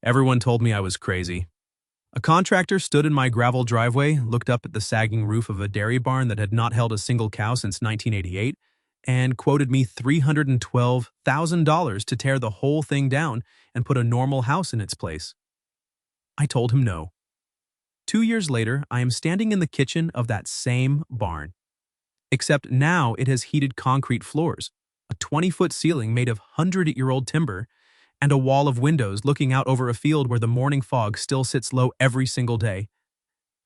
Everyone told me I was crazy. A contractor stood in my gravel driveway, looked up at the sagging roof of a dairy barn that had not held a single cow since 1988, and quoted me $312,000 to tear the whole thing down and put a normal house in its place. I told him no. 2 years later, I am standing in the kitchen of that same barn. Except now it has heated concrete floors, a 20-foot ceiling made of 100-year-old timber, and a wall of windows looking out over a field where the morning fog still sits low every single day.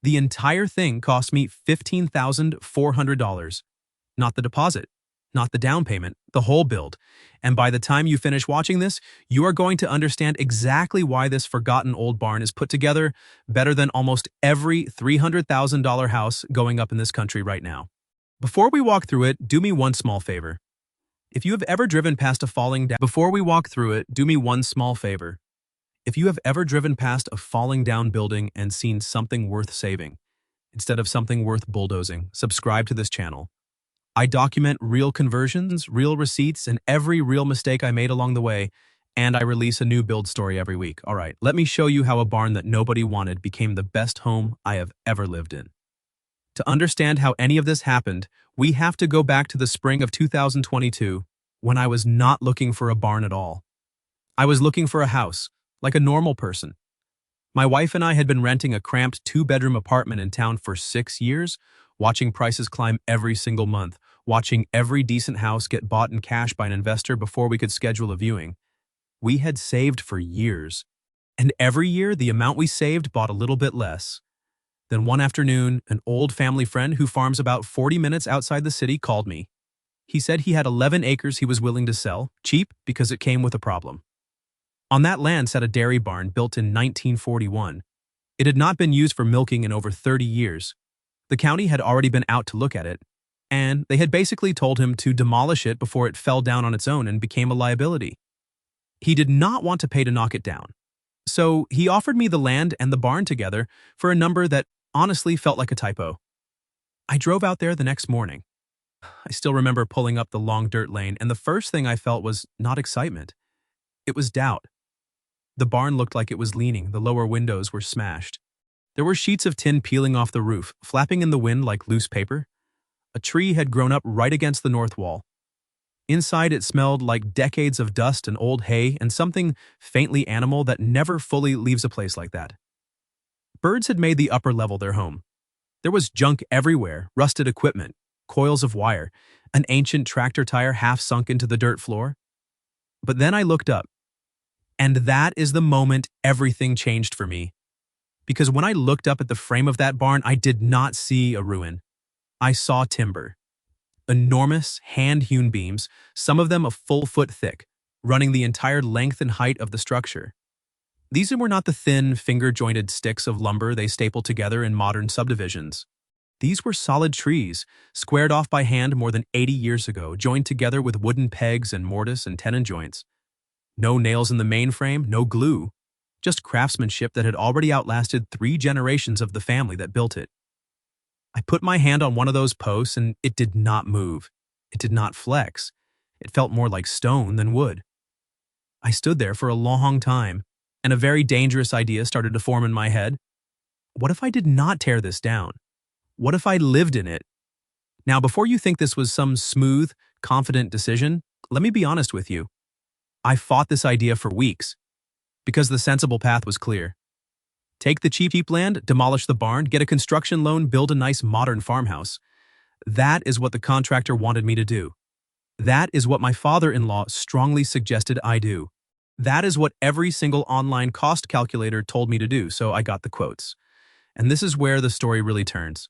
The entire thing cost me $15,400. Not the deposit, not the down payment, the whole build. And by the time you finish watching this, you are going to understand exactly why this forgotten old barn is put together better than almost every $300,000 house going up in this country right now. Before we walk through it, do me one small favor. If you have ever driven past a falling down building and seen something worth saving, instead of something worth bulldozing, subscribe to this channel. I document real conversions, real receipts, and every real mistake I made along the way, and I release a new build story every week. All right, let me show you how a barn that nobody wanted became the best home I have ever lived in. To understand how any of this happened, we have to go back to the spring of 2022, when I was not looking for a barn at all. I was looking for a house, like a normal person. My wife and I had been renting a cramped 2-bedroom apartment in town for 6 years, watching prices climb every single month, watching every decent house get bought in cash by an investor before we could schedule a viewing. We had saved for years, and every year the amount we saved bought a little bit less. Then one afternoon, an old family friend who farms about 40 minutes outside the city called me. He said he had 11 acres he was willing to sell, cheap because it came with a problem. On that land sat a dairy barn built in 1941. It had not been used for milking in over 30 years. The county had already been out to look at it, and they had basically told him to demolish it before it fell down on its own and became a liability. He did not want to pay to knock it down. So he offered me the land and the barn together for a number that honestly felt like a typo. I drove out there the next morning. I still remember pulling up the long dirt lane, and the first thing I felt was not excitement. It was doubt. The barn looked like it was leaning, the lower windows were smashed. There were sheets of tin peeling off the roof, flapping in the wind like loose paper. A tree had grown up right against the north wall. Inside it smelled like decades of dust and old hay and something faintly animal that never fully leaves a place like that. Birds had made the upper level their home. There was junk everywhere, rusted equipment, coils of wire, an ancient tractor tire half sunk into the dirt floor. But then I looked up, and that is the moment everything changed for me. Because when I looked up at the frame of that barn, I did not see a ruin. I saw timber. Enormous, hand-hewn beams, some of them a full foot thick, running the entire length and height of the structure. These were not the thin, finger-jointed sticks of lumber they staple together in modern subdivisions. These were solid trees, squared off by hand more than 80 years ago, joined together with wooden pegs and mortise and tenon joints. No nails in the main frame, no glue, just craftsmanship that had already outlasted 3 generations of the family that built it. I put my hand on one of those posts and it did not move. It did not flex. It felt more like stone than wood. I stood there for a long time, and a very dangerous idea started to form in my head. What if I did not tear this down? What if I lived in it? Now, before you think this was some smooth, confident decision, let me be honest with you. I fought this idea for weeks, because the sensible path was clear. Take the cheap land, demolish the barn, get a construction loan, build a nice modern farmhouse. That is what the contractor wanted me to do. That is what my father-in-law strongly suggested I do. That is what every single online cost calculator told me to do, so I got the quotes. And this is where the story really turns.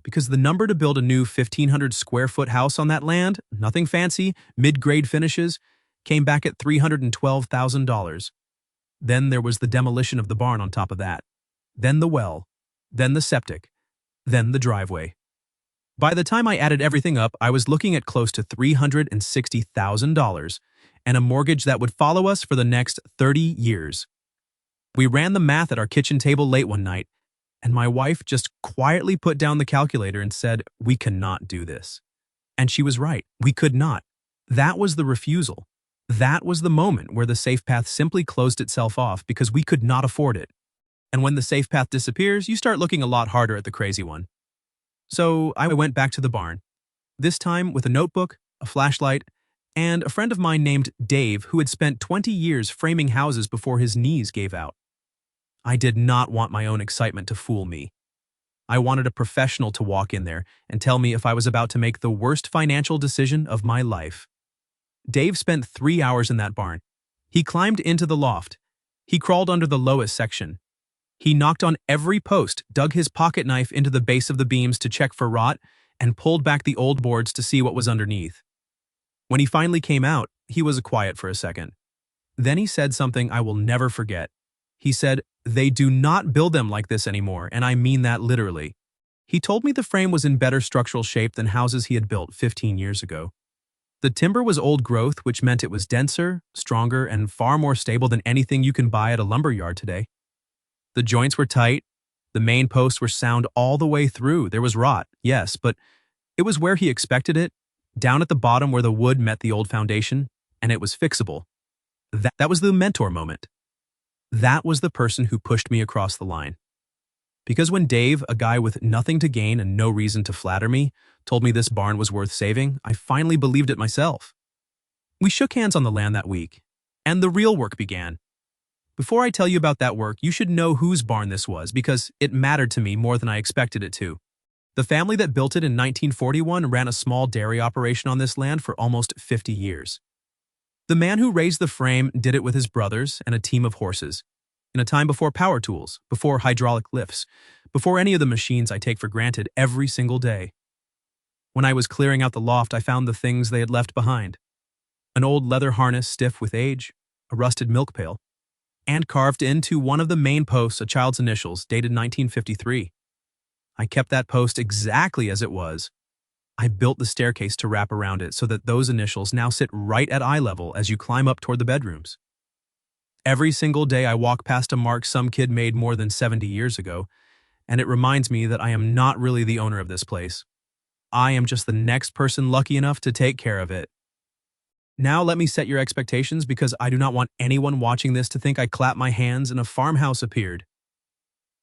Because the number to build a new 1,500 square foot house on that land, nothing fancy, mid-grade finishes, came back at $312,000. Then there was the demolition of the barn on top of that. Then the well. Then the septic. Then the driveway. By the time I added everything up, I was looking at close to $360,000 and a mortgage that would follow us for the next 30 years. We ran the math at our kitchen table late one night, and my wife just quietly put down the calculator and said, "We cannot do this." And she was right. We could not. That was the refusal. That was the moment where the safe path simply closed itself off because we could not afford it. And when the safe path disappears, you start looking a lot harder at the crazy one. So I went back to the barn, this time with a notebook, a flashlight, and a friend of mine named Dave who had spent 20 years framing houses before his knees gave out. I did not want my own excitement to fool me. I wanted a professional to walk in there and tell me if I was about to make the worst financial decision of my life. Dave spent 3 hours in that barn. He climbed into the loft. He crawled under the lowest section. He knocked on every post, dug his pocket knife into the base of the beams to check for rot, and pulled back the old boards to see what was underneath. When he finally came out, he was quiet for a second. Then he said something I will never forget. He said, "They do not build them like this anymore, and I mean that literally." He told me the frame was in better structural shape than houses he had built 15 years ago. The timber was old growth, which meant it was denser, stronger, and far more stable than anything you can buy at a lumber yard today. The joints were tight. The main posts were sound all the way through. There was rot, yes, but it was where he expected it, down at the bottom where the wood met the old foundation, and it was fixable. That was the mentor moment. That was the person who pushed me across the line. Because when Dave, a guy with nothing to gain and no reason to flatter me, told me this barn was worth saving, I finally believed it myself. We shook hands on the land that week, and the real work began. Before I tell you about that work, you should know whose barn this was because it mattered to me more than I expected it to. The family that built it in 1941 ran a small dairy operation on this land for almost 50 years. The man who raised the frame did it with his brothers and a team of horses, in a time before power tools, before hydraulic lifts, before any of the machines I take for granted every single day. When I was clearing out the loft, I found the things they had left behind. An old leather harness stiff with age, a rusted milk pail, and carved into one of the main posts a child's initials dated 1953. I kept that post exactly as it was. I built the staircase to wrap around it so that those initials now sit right at eye level as you climb up toward the bedrooms. Every single day I walk past a mark some kid made more than 70 years ago, and it reminds me that I am not really the owner of this place. I am just the next person lucky enough to take care of it. Now let me set your expectations because I do not want anyone watching this to think I clapped my hands and a farmhouse appeared.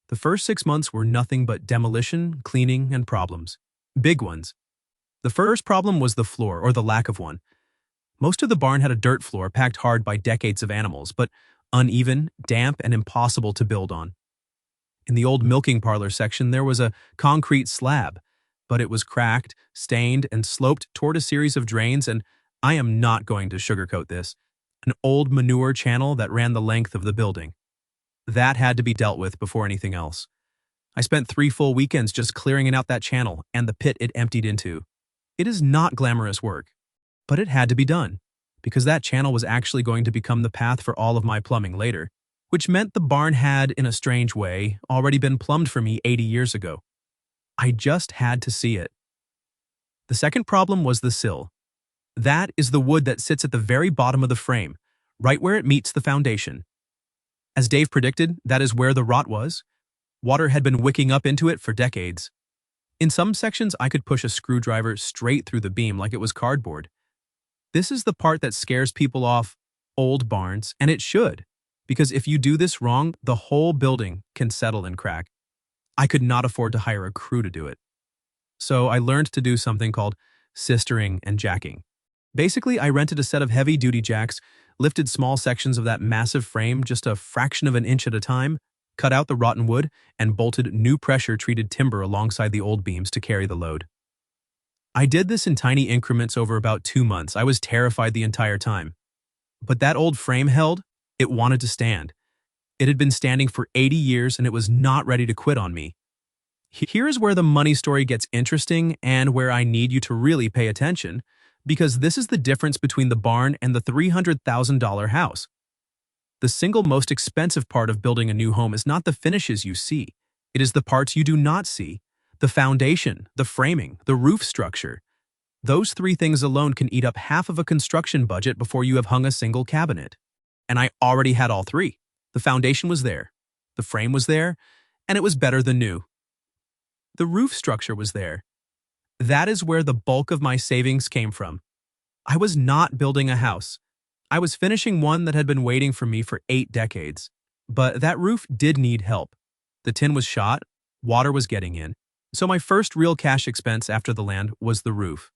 The first 6 months were nothing but demolition, cleaning, and problems. Big ones. The first problem was the floor, or the lack of one. Most of the barn had a dirt floor packed hard by decades of animals, but uneven, damp, and impossible to build on. In the old milking parlor section, there was a concrete slab, but it was cracked, stained, and sloped toward a series of drains, and I am not going to sugarcoat this, an old manure channel that ran the length of the building. That had to be dealt with before anything else. I spent 3 full weekends just clearing out that channel and the pit it emptied into. It is not glamorous work, but it had to be done, because that channel was actually going to become the path for all of my plumbing later, which meant the barn had, in a strange way, already been plumbed for me 80 years ago. I just had to see it. The second problem was the sill. That is the wood that sits at the very bottom of the frame, right where it meets the foundation. As Dave predicted, that is where the rot was. Water had been wicking up into it for decades. In some sections, I could push a screwdriver straight through the beam like it was cardboard. This is the part that scares people off old barns, and it should, because if you do this wrong, the whole building can settle and crack. I could not afford to hire a crew to do it. So I learned to do something called sistering and jacking. Basically, I rented a set of heavy-duty jacks, lifted small sections of that massive frame just a fraction of an inch at a time, cut out the rotten wood, and bolted new pressure-treated timber alongside the old beams to carry the load. I did this in tiny increments over about 2 months. I was terrified the entire time. But that old frame held. It wanted to stand. It had been standing for 80 years and it was not ready to quit on me. Here is where the money story gets interesting and where I need you to really pay attention, because this is the difference between the barn and the $300,000 house. The single most expensive part of building a new home is not the finishes you see. It is the parts you do not see. The foundation, the framing, the roof structure. Those 3 things alone can eat up half of a construction budget before you have hung a single cabinet. And I already had all 3. The foundation was there, the frame was there, and it was better than new. The roof structure was there. That is where the bulk of my savings came from. I was not building a house. I was finishing one that had been waiting for me for 8 decades. But that roof did need help. The tin was shot, water was getting in. So my first real cash expense after the land was the roof.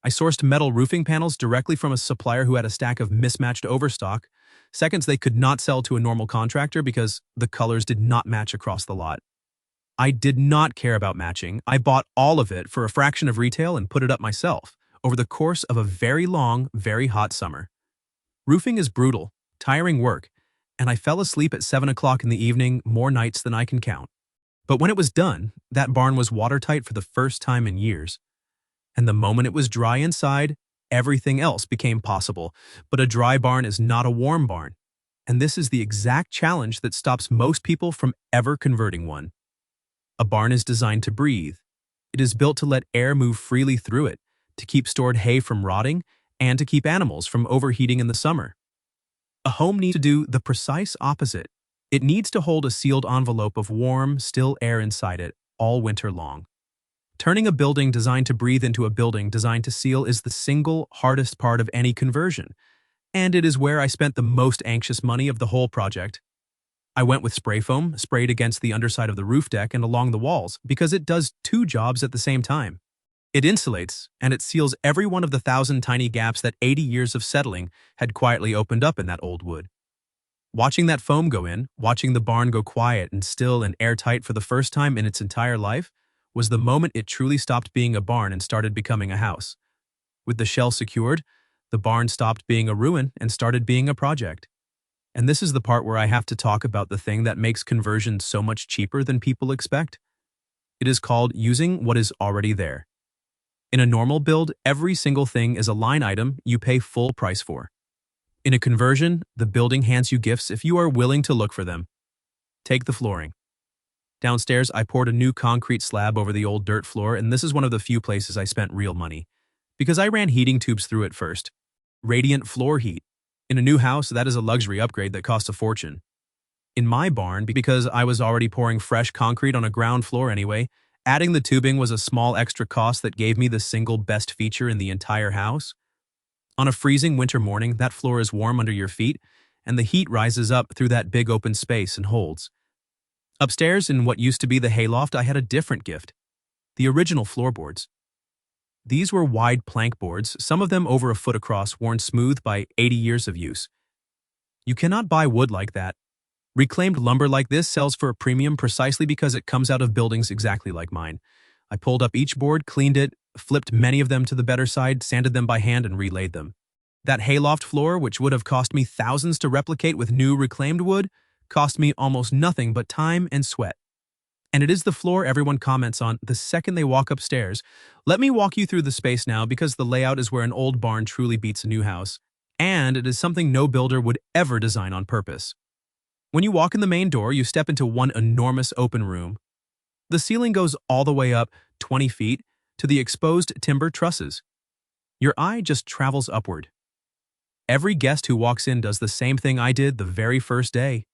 I sourced metal roofing panels directly from a supplier who had a stack of mismatched overstock, seconds they could not sell to a normal contractor because the colors did not match across the lot. I did not care about matching. I bought all of it for a fraction of retail and put it up myself over the course of a very long, very hot summer. Roofing is brutal, tiring work, and I fell asleep at 7 o'clock in the evening more nights than I can count. But when it was done, that barn was watertight for the first time in years. And the moment it was dry inside, everything else became possible. But a dry barn is not a warm barn. And this is the exact challenge that stops most people from ever converting one. A barn is designed to breathe. It is built to let air move freely through it, to keep stored hay from rotting, and to keep animals from overheating in the summer. A home needs to do the precise opposite. It needs to hold a sealed envelope of warm, still air inside it all winter long. Turning a building designed to breathe into a building designed to seal is the single hardest part of any conversion, and it is where I spent the most anxious money of the whole project. I went with spray foam, sprayed against the underside of the roof deck and along the walls, because it does two jobs at the same time. It insulates, and it seals every one of the 1,000 tiny gaps that 80 years of settling had quietly opened up in that old wood. Watching that foam go in, watching the barn go quiet and still and airtight for the first time in its entire life, was the moment it truly stopped being a barn and started becoming a house. With the shell secured, the barn stopped being a ruin and started being a project. And this is the part where I have to talk about the thing that makes conversion so much cheaper than people expect. It is called using what is already there. In a normal build, every single thing is a line item you pay full price for. In a conversion, the building hands you gifts if you are willing to look for them. Take the flooring. Downstairs, I poured a new concrete slab over the old dirt floor, and this is one of the few places I spent real money. Because I ran heating tubes through it first. Radiant floor heat. In a new house, that is a luxury upgrade that costs a fortune. In my barn, because I was already pouring fresh concrete on a ground floor anyway, adding the tubing was a small extra cost that gave me the single best feature in the entire house. On a freezing winter morning, that floor is warm under your feet, and the heat rises up through that big open space and holds. Upstairs, in what used to be the hayloft, I had a different gift. The original floorboards. These were wide plank boards, some of them over a foot across, worn smooth by 80 years of use. You cannot buy wood like that. Reclaimed lumber like this sells for a premium precisely because it comes out of buildings exactly like mine. I pulled up each board, cleaned it, flipped many of them to the better side, sanded them by hand, and relaid them. That hayloft floor, which would have cost me thousands to replicate with new reclaimed wood, cost me almost nothing but time and sweat. And it is the floor everyone comments on the second they walk upstairs. Let me walk you through the space now because the layout is where an old barn truly beats a new house. And it is something no builder would ever design on purpose. When you walk in the main door, you step into one enormous open room. The ceiling goes all the way up 20 feet to the exposed timber trusses. Your eye just travels upward. Every guest who walks in does the same thing I did the very first day.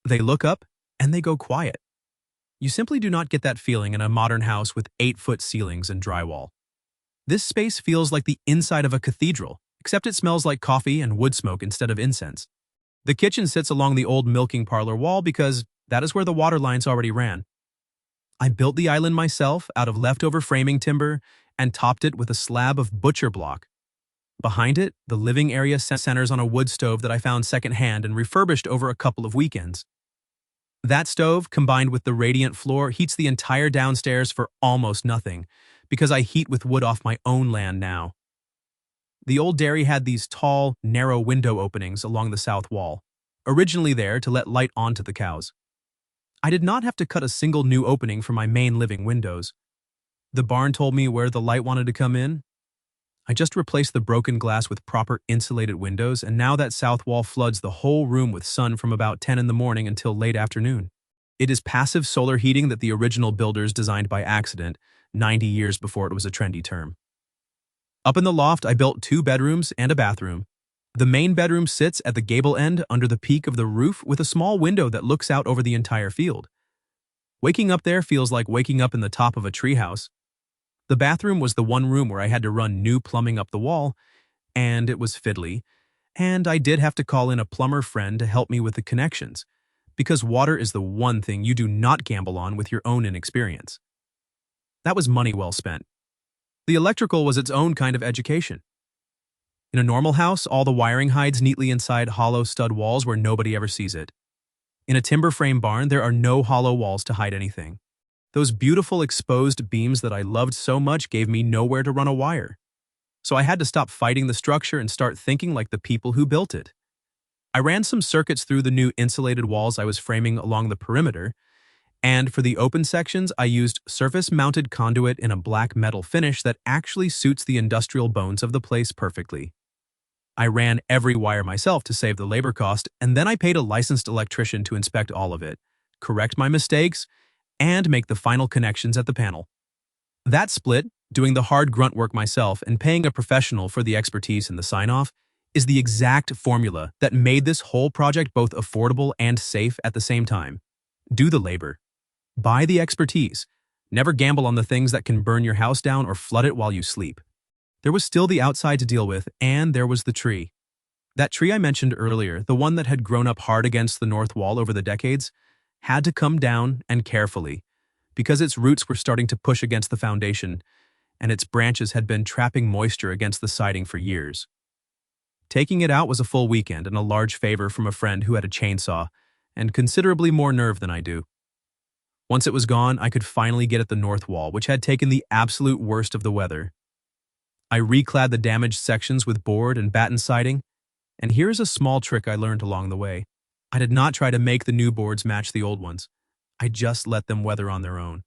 They look up and they go quiet. You simply do not get that feeling in a modern house with 8-foot ceilings and drywall. This space feels like the inside of a cathedral, except it smells like coffee and wood smoke instead of incense. The kitchen sits along the old milking parlor wall because that is where the water lines already ran. I built the island myself out of leftover framing timber and topped it with a slab of butcher block. Behind it, the living area centers on a wood stove that I found secondhand and refurbished over a couple of weekends. That stove, combined with the radiant floor, heats the entire downstairs for almost nothing, because I heat with wood off my own land now. The old dairy had these tall, narrow window openings along the south wall, originally there to let light onto the cows. I did not have to cut a single new opening for my main living windows. The barn told me where the light wanted to come in. I just replaced the broken glass with proper insulated windows, and now that south wall floods the whole room with sun from about 10 in the morning until late afternoon. It is passive solar heating that the original builders designed by accident, 90 years before it was a trendy term. Up in the loft, I built 2 bedrooms and a bathroom. The main bedroom sits at the gable end under the peak of the roof with a small window that looks out over the entire field. Waking up there feels like waking up in the top of a treehouse. The bathroom was the one room where I had to run new plumbing up the wall, and it was fiddly, And I did have to call in a plumber friend to help me with the connections, because water is the one thing you do not gamble on with your own inexperience. That was money well spent. The electrical was its own kind of education. In a normal house, all the wiring hides neatly inside hollow stud walls where nobody ever sees it. In a timber frame barn, there are no hollow walls to hide anything. Those beautiful exposed beams that I loved so much gave me nowhere to run a wire. So I had to stop fighting the structure and start thinking like the people who built it. I ran some circuits through the new insulated walls I was framing along the perimeter, and for the open sections, I used surface-mounted conduit in a black metal finish that actually suits the industrial bones of the place perfectly. I ran every wire myself to save the labor cost, and then I paid a licensed electrician to inspect all of it, correct my mistakes, and make the final connections at the panel. That split, doing the hard grunt work myself and paying a professional for the expertise and the sign-off, is the exact formula that made this whole project both affordable and safe at the same time. Do the labor. Buy the expertise. Never gamble on the things that can burn your house down or flood it while you sleep. There was still the outside to deal with, and there was the tree. That tree I mentioned earlier, the one that had grown up hard against the north wall over the decades, had to come down and carefully, because its roots were starting to push against the foundation, and its branches had been trapping moisture against the siding for years. Taking it out was a full weekend and a large favor from a friend who had a chainsaw, and considerably more nerve than I do. Once it was gone, I could finally get at the north wall, which had taken the absolute worst of the weather. I reclad the damaged sections with board and batten siding, and here's a small trick I learned along the way. I did not try to make the new boards match the old ones. I just let them weather on their own.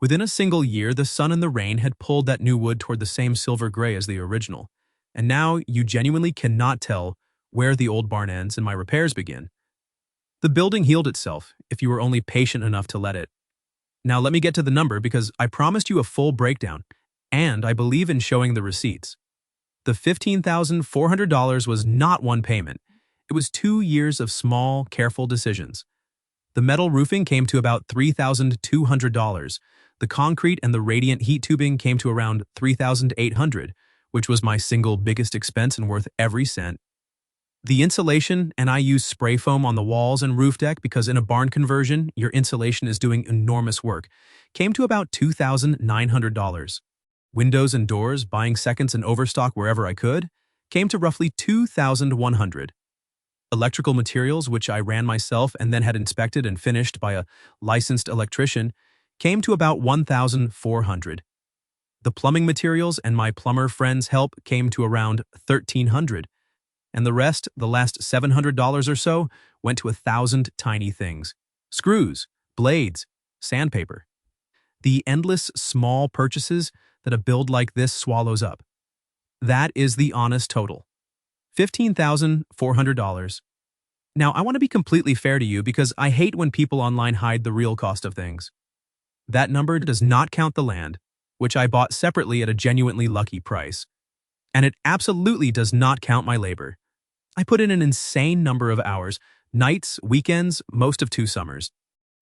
Within a single year, the sun and the rain had pulled that new wood toward the same silver gray as the original, and now you genuinely cannot tell where the old barn ends and my repairs begin. The building healed itself, if you were only patient enough to let it. Now let me get to the number because I promised you a full breakdown, and I believe in showing the receipts. The $15,400 was not one payment. It was 2 years of small, careful decisions. The metal roofing came to about $3,200. The concrete and the radiant heat tubing came to around $3,800, which was my single biggest expense and worth every cent. The insulation, and I use spray foam on the walls and roof deck because in a barn conversion, your insulation is doing enormous work, came to about $2,900. Windows and doors, buying seconds and overstock wherever I could, came to roughly $2,100. Electrical materials, which I ran myself and then had inspected and finished by a licensed electrician, came to about $1,400. The plumbing materials and my plumber friend's help came to around $1,300. And the rest, the last $700 or so, went to 1,000 tiny things. Screws, blades, sandpaper. The endless small purchases that a build like this swallows up. That is the honest total. $15,400. Now, I want to be completely fair to you because I hate when people online hide the real cost of things. That number does not count the land, which I bought separately at a genuinely lucky price. And it absolutely does not count my labor. I put in an insane number of hours, nights, weekends, most of 2 summers.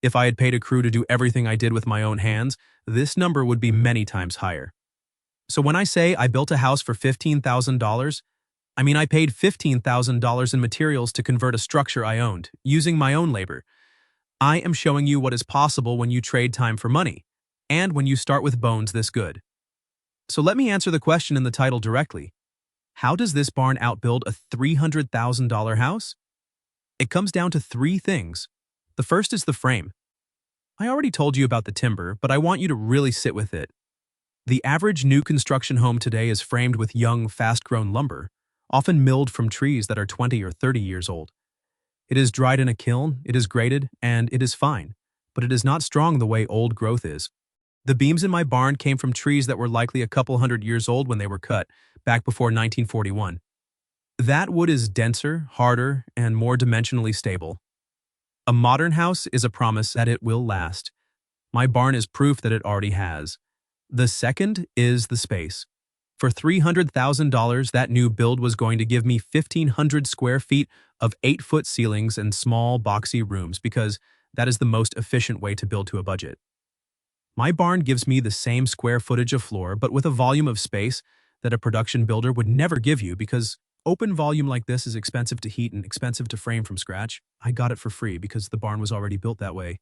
If I had paid a crew to do everything I did with my own hands, this number would be many times higher. So when I say I built a house for $15,000, I mean I paid $15,000 in materials to convert a structure I owned, using my own labor. I am showing you what is possible when you trade time for money, and when you start with bones this good. So let me answer the question in the title directly. How does this barn outbuild a $300,000 house? It comes down to 3 things. The first is the frame. I already told you about the timber, but I want you to really sit with it. The average new construction home today is framed with young, fast-grown lumber, often milled from trees that are 20 or 30 years old. It is dried in a kiln, it is graded, and it is fine, but it is not strong the way old growth is. The beams in my barn came from trees that were likely a couple hundred years old when they were cut, back before 1941. That wood is denser, harder, and more dimensionally stable. A modern house is a promise that it will last. My barn is proof that it already has. The second is the space. For $300,000, that new build was going to give me 1,500 square feet of 8-foot ceilings and small, boxy rooms because that is the most efficient way to build to a budget. My barn gives me the same square footage of floor, but with a volume of space that a production builder would never give you because Open volume like this is expensive to heat and expensive to frame from scratch. I got it for free because the barn was already built that way.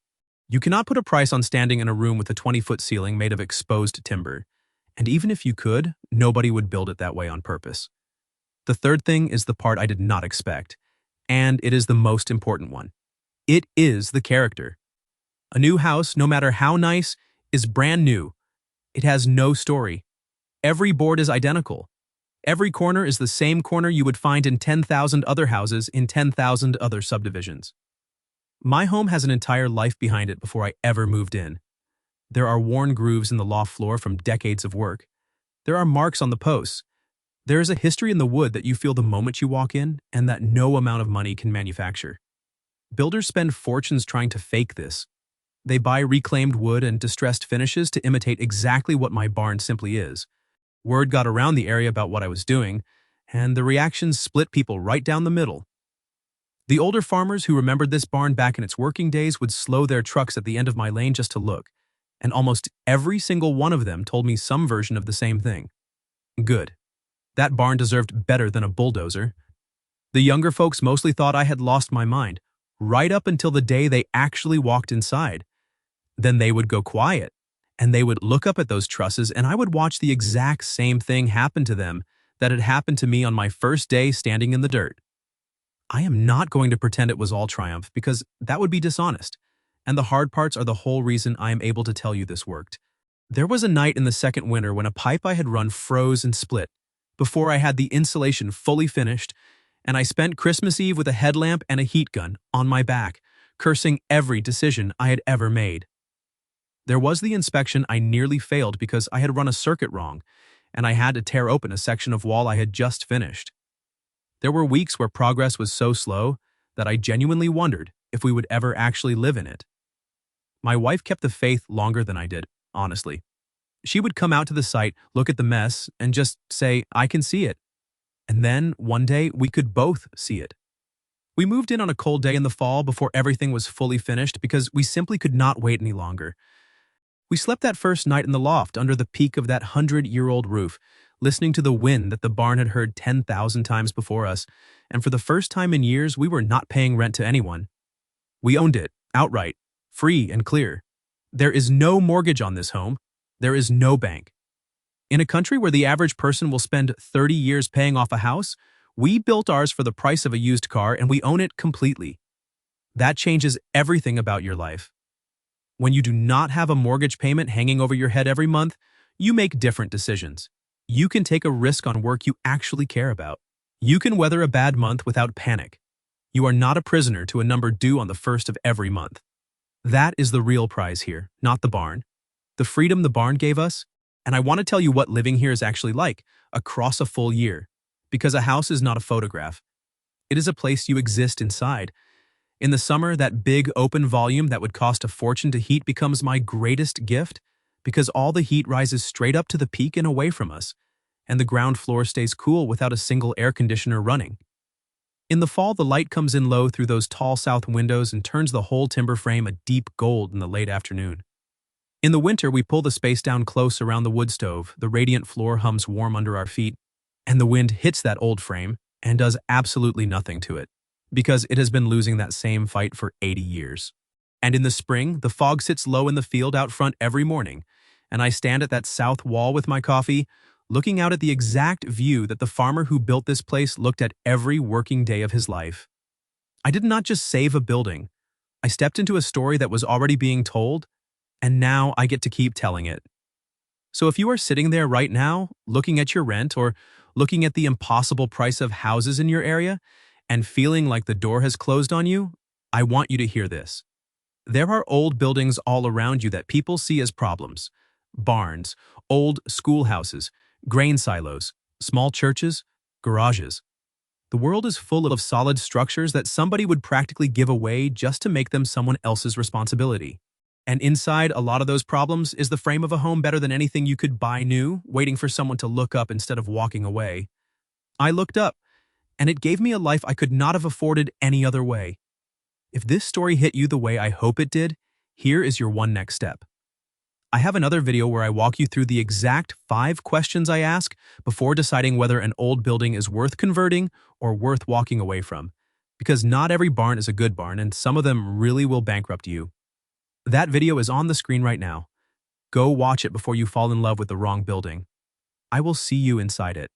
You cannot put a price on standing in a room with a 20-foot ceiling made of exposed timber. And even if you could, nobody would build it that way on purpose. The third thing is the part I did not expect, and it is the most important one. It is the character. A new house, no matter how nice, is brand new. It has no story. Every board is identical. Every corner is the same corner you would find in 10,000 other houses in 10,000 other subdivisions. My home has an entire life behind it before I ever moved in. There are worn grooves in the loft floor from decades of work. There are marks on the posts. There is a history in the wood that you feel the moment you walk in and that no amount of money can manufacture. Builders spend fortunes trying to fake this. They buy reclaimed wood and distressed finishes to imitate exactly what my barn simply is. Word got around the area about what I was doing, and the reactions split people right down the middle. The older farmers who remembered this barn back in its working days would slow their trucks at the end of my lane just to look, and almost every single one of them told me some version of the same thing. Good. That barn deserved better than a bulldozer. The younger folks mostly thought I had lost my mind, right up until the day they actually walked inside. Then they would go quiet, and they would look up at those trusses, and I would watch the exact same thing happen to them that had happened to me on my first day standing in the dirt. I am not going to pretend it was all triumph because that would be dishonest, and the hard parts are the whole reason I am able to tell you this worked. There was a night in the second winter when a pipe I had run froze and split before I had the insulation fully finished, and I spent Christmas Eve with a headlamp and a heat gun on my back, cursing every decision I had ever made. There was the inspection I nearly failed because I had run a circuit wrong, and I had to tear open a section of wall I had just finished. There were weeks where progress was so slow that I genuinely wondered if we would ever actually live in it. My wife kept the faith longer than I did, honestly. She would come out to the site, look at the mess, and just say, "I can see it." And then, one day, we could both see it. We moved in on a cold day in the fall before everything was fully finished because we simply could not wait any longer. We slept that first night in the loft under the peak of that 100-year-old roof, listening to the wind that the barn had heard 10,000 times before us, and for the first time in years, we were not paying rent to anyone. We owned it, outright, free and clear. There is no mortgage on this home. There is no bank. In a country where the average person will spend 30 years paying off a house, we built ours for the price of a used car and we own it completely. That changes everything about your life. When you do not have a mortgage payment hanging over your head every month, you make different decisions. You can take a risk on work you actually care about. You can weather a bad month without panic. You are not a prisoner to a number due on the first of every month. That is the real prize here, not the barn. The freedom the barn gave us, and I want to tell you what living here is actually like across a full year, because a house is not a photograph. It is a place you exist inside. In the summer, that big open volume that would cost a fortune to heat becomes my greatest gift because all the heat rises straight up to the peak and away from us, and the ground floor stays cool without a single air conditioner running. In the fall, the light comes in low through those tall south windows and turns the whole timber frame a deep gold in the late afternoon. In the winter, we pull the space down close around the wood stove, the radiant floor hums warm under our feet, and the wind hits that old frame and does absolutely nothing to it, because it has been losing that same fight for 80 years. And in the spring, the fog sits low in the field out front every morning, and I stand at that south wall with my coffee, looking out at the exact view that the farmer who built this place looked at every working day of his life. I did not just save a building. I stepped into a story that was already being told, and now I get to keep telling it. So if you are sitting there right now, looking at your rent or looking at the impossible price of houses in your area, and feeling like the door has closed on you, I want you to hear this. There are old buildings all around you that people see as problems. Barns, old schoolhouses, grain silos, small churches, garages. The world is full of solid structures that somebody would practically give away just to make them someone else's responsibility. And inside a lot of those problems is the frame of a home better than anything you could buy new, waiting for someone to look up instead of walking away. I looked up, and it gave me a life I could not have afforded any other way. If this story hit you the way I hope it did, here is your one next step. I have another video where I walk you through the exact 5 questions I ask before deciding whether an old building is worth converting or worth walking away from. Because not every barn is a good barn, and some of them really will bankrupt you. That video is on the screen right now. Go watch it before you fall in love with the wrong building. I will see you inside it.